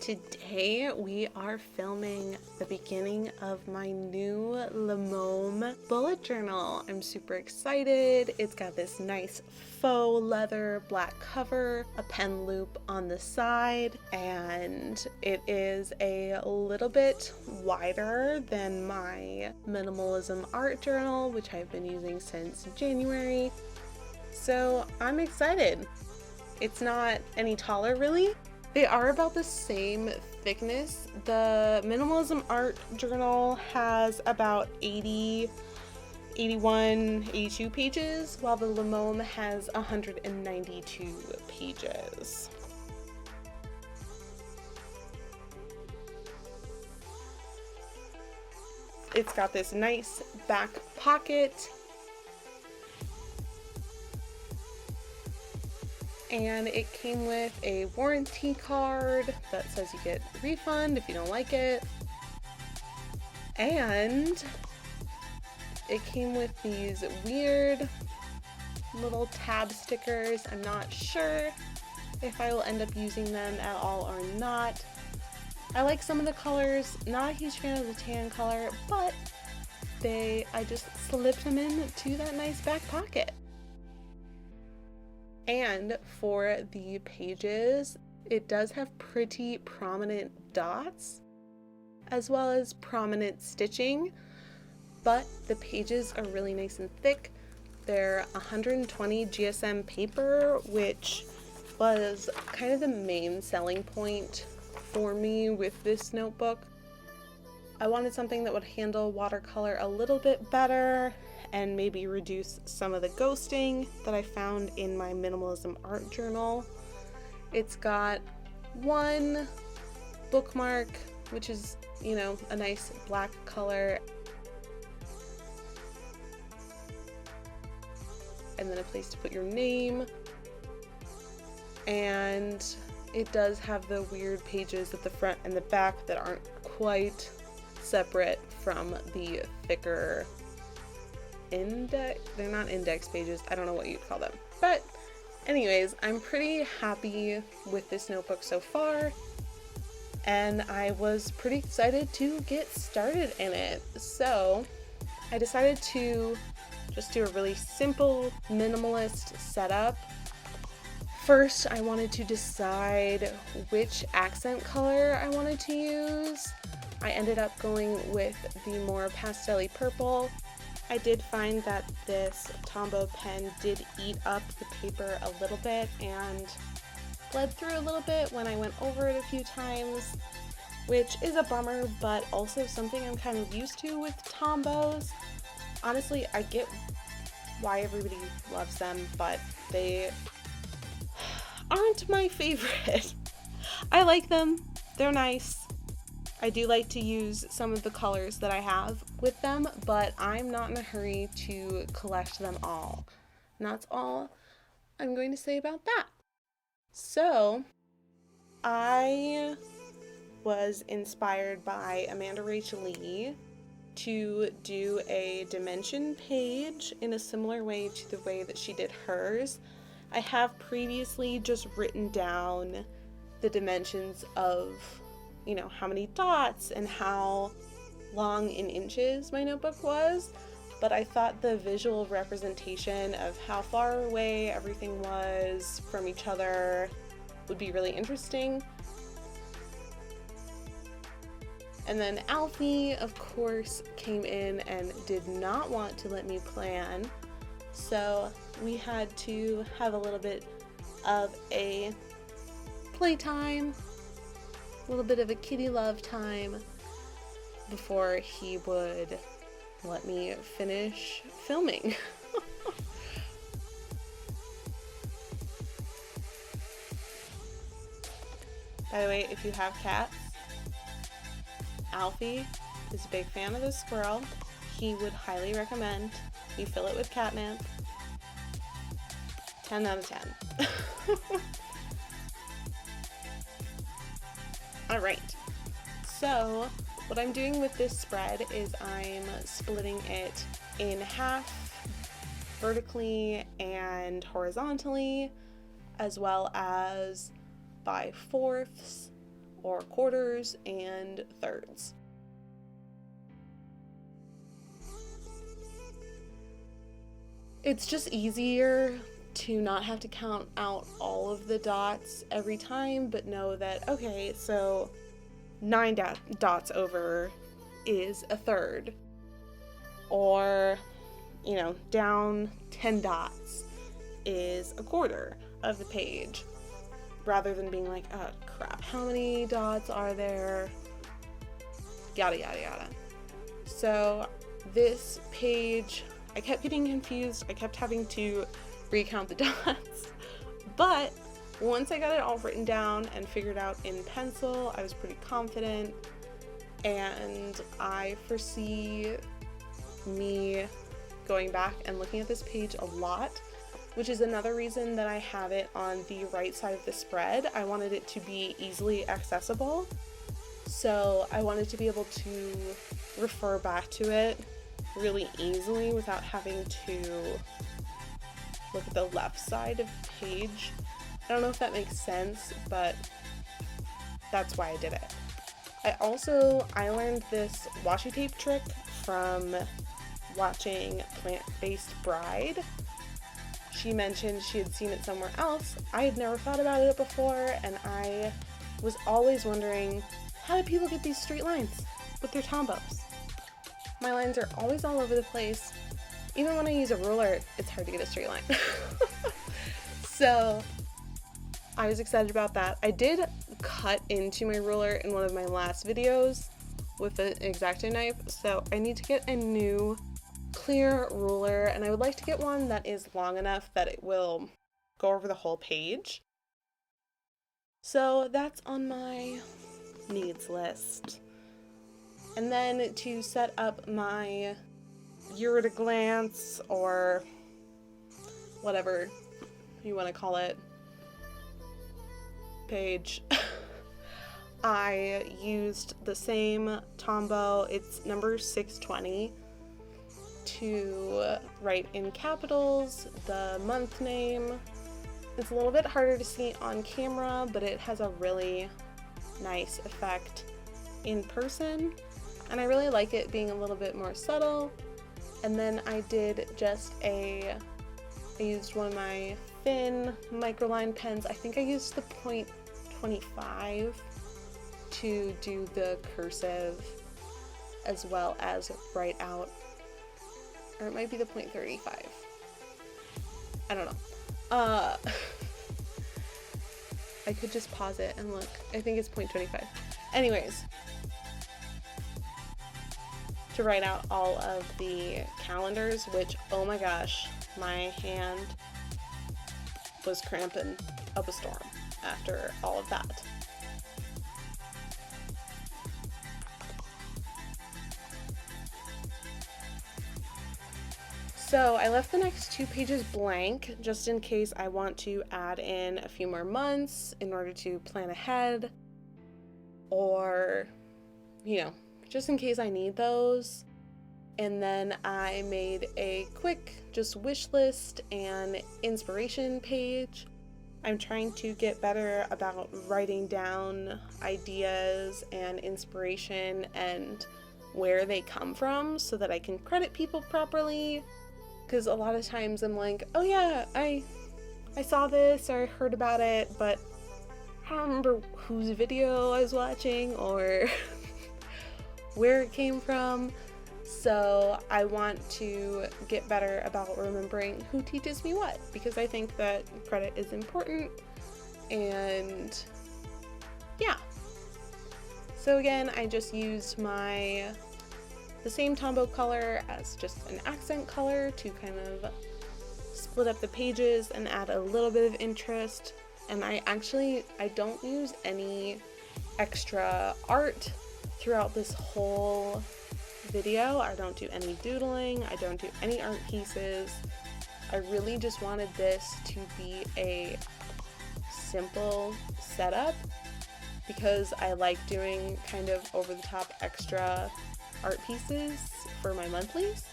Today we are filming the beginning of my new Lemome bullet journal. I'm super excited. It's got this nice faux leather black cover, a pen loop on the side, and it is a little bit wider than my minimalism art journal, which I've been using since January. So I'm excited. It's not any taller really. They are about the same thickness. The minimalism art journal has about 80, 81, 82 pages, while the Lemome has 192 pages. It's got this nice back pocket, and it came with a warranty card that says you get a refund if you don't like it. And it came with these weird little tab stickers. I'm not sure if I will end up using them at all or not. I like some of the colors, not a huge fan of the tan color, but I just slipped them into that nice back pocket. And for the pages, it does have pretty prominent dots as well as prominent stitching, but the pages are really nice and thick. They're 120 GSM paper, which was kind of the main selling point for me with this notebook. I wanted something that would handle watercolor a little bit better and maybe reduce some of the ghosting that I found in my minimalism art journal. It's got one bookmark, which is, a nice black color, and then a place to put your name. And it does have the weird pages at the front and the back that aren't quite separate from the thicker they're not index pages, I don't know what you'd call them. But anyways, I'm pretty happy with this notebook so far, and I was pretty excited to get started in it. So I decided to just do a really simple minimalist setup. First, I wanted to decide which accent color I wanted to use. I ended up going with the more pastel-y purple. I did find that this Tombow pen did eat up the paper a little bit and bled through a little bit when I went over it a few times, which is a bummer, but also something I'm kind of used to with Tombows. Honestly, I get why everybody loves them, but they aren't my favorite. I like them, they're nice. I do like to use some of the colors that I have with them, but I'm not in a hurry to collect them all. And that's all I'm going to say about that. So, I was inspired by AmandaRachLee to do a dimension page in a similar way to the way that she did hers. I have previously just written down the dimensions of how many dots and how long in inches my notebook was, but I thought the visual representation of how far away everything was from each other would be really interesting. And then Alfie, of course, came in and did not want to let me plan, so we had to have a little bit of a playtime, a little bit of a kitty love time before he would let me finish filming. By the way, if you have cats, Alfie is a big fan of the squirrel. He would highly recommend you fill it with catnip. 10 out of 10. Alright, so what I'm doing with this spread is I'm splitting it in half, vertically and horizontally, as well as by fourths or quarters and thirds. It's just easier to not have to count out all of the dots every time, but know that, okay, so 9 dots over is a third, or, you know, down 10 dots is a quarter of the page, rather than being like, oh crap, how many dots are there, yada yada yada. So this page, I kept getting confused. I kept having to recount the dots, but once I got it all written down and figured out in pencil, I was pretty confident, and I foresee me going back and looking at this page a lot, which is another reason that I have it on the right side of the spread. I wanted it to be easily accessible, so I wanted to be able to refer back to it really easily without having to look at the left side of the page. I don't know if that makes sense, but that's why I did it. I learned this washi tape trick from watching PlantBasedBride. She mentioned she had seen it somewhere else. I had never thought about it before, and I was always wondering, how do people get these straight lines with their Tombows? My lines are always all over the place. Even when I use a ruler, it's hard to get a straight line. So I was excited about that. I did cut into my ruler in one of my last videos with an X-Acto knife, so I need to get a new clear ruler, and I would like to get one that is long enough that it will go over the whole page. So that's on my needs list. And then to set up my year at a glance, or whatever you want to call it, page, I used the same Tombow, it's number 620, to write in capitals the month name. It's a little bit harder to see on camera, but it has a really nice effect in person, and I really like it being a little bit more subtle. And then I did I used one of my thin microline pens. I think I used the .25 to do the cursive, as well as write out, or it might be the .35. I don't know. I could just pause it and look. I think it's .25. Anyways, to write out all of the calendars, which, oh my gosh, my hand was cramping up a storm after all of that. So I left the next 2 pages blank just in case I want to add in a few more months in order to plan ahead, or, you know, just in case I need those. And then I made a quick just wish list and inspiration page. I'm trying to get better about writing down ideas and inspiration and where they come from so that I can credit people properly. Because a lot of times I'm like, oh yeah, I saw this or heard about it, but I don't remember whose video I was watching or where it came from. So I want to get better about remembering who teaches me what, because I think that credit is important. And yeah. So again, I just used the same Tombow color as just an accent color to kind of split up the pages and add a little bit of interest. And I don't use any extra art throughout this whole video. I don't do any doodling, I don't do any art pieces. I really just wanted this to be a simple setup because I like doing kind of over the top extra art pieces for my monthlies.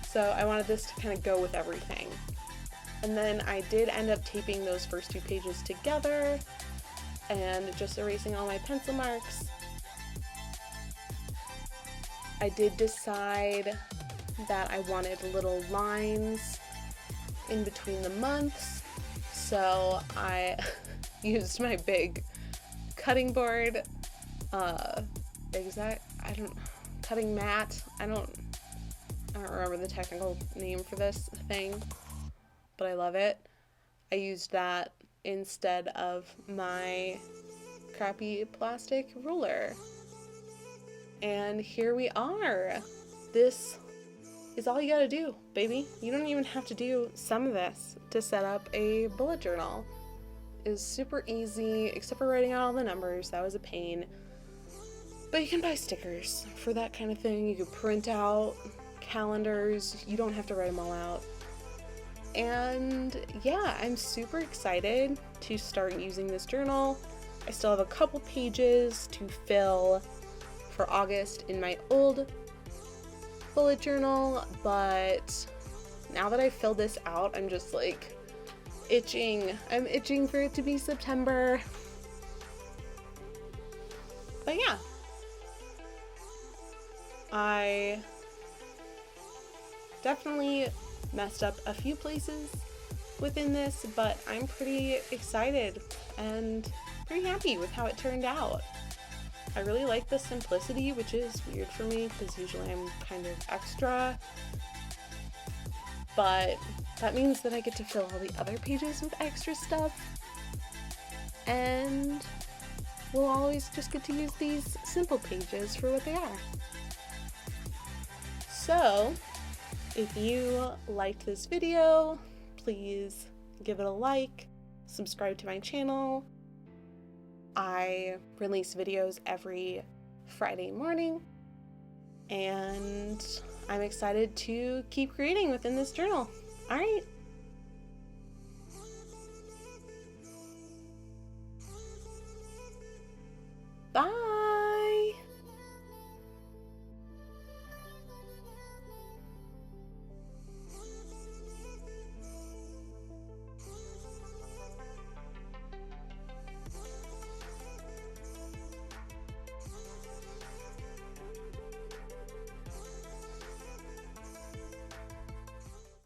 So I wanted this to kind of go with everything. And then I did end up taping those first 2 pages together, and just erasing all my pencil marks. I did decide that I wanted little lines in between the months, so I used my big cutting board, cutting mat. I don't remember the technical name for this thing, but I love it. I used that instead of my crappy plastic ruler. And here we are. This is all you gotta do, baby. You don't even have to do some of this to set up a bullet journal. It's super easy, except for writing out all the numbers. That was a pain. But you can buy stickers for that kind of thing. You can print out calendars. You don't have to write them all out. And yeah, I'm super excited to start using this journal. I still have a couple pages to fill for August in my old bullet journal, but now that I've filled this out, I'm just like itching. I'm itching for it to be September. But yeah, I definitely messed up a few places within this, but I'm pretty excited and pretty happy with how it turned out. I really like the simplicity, which is weird for me because usually I'm kind of extra, but that means that I get to fill all the other pages with extra stuff, and we'll always just get to use these simple pages for what they are. So if you liked this video, please give it a like, subscribe to my channel. I release videos every Friday morning, and I'm excited to keep creating within this journal. All right. Bye.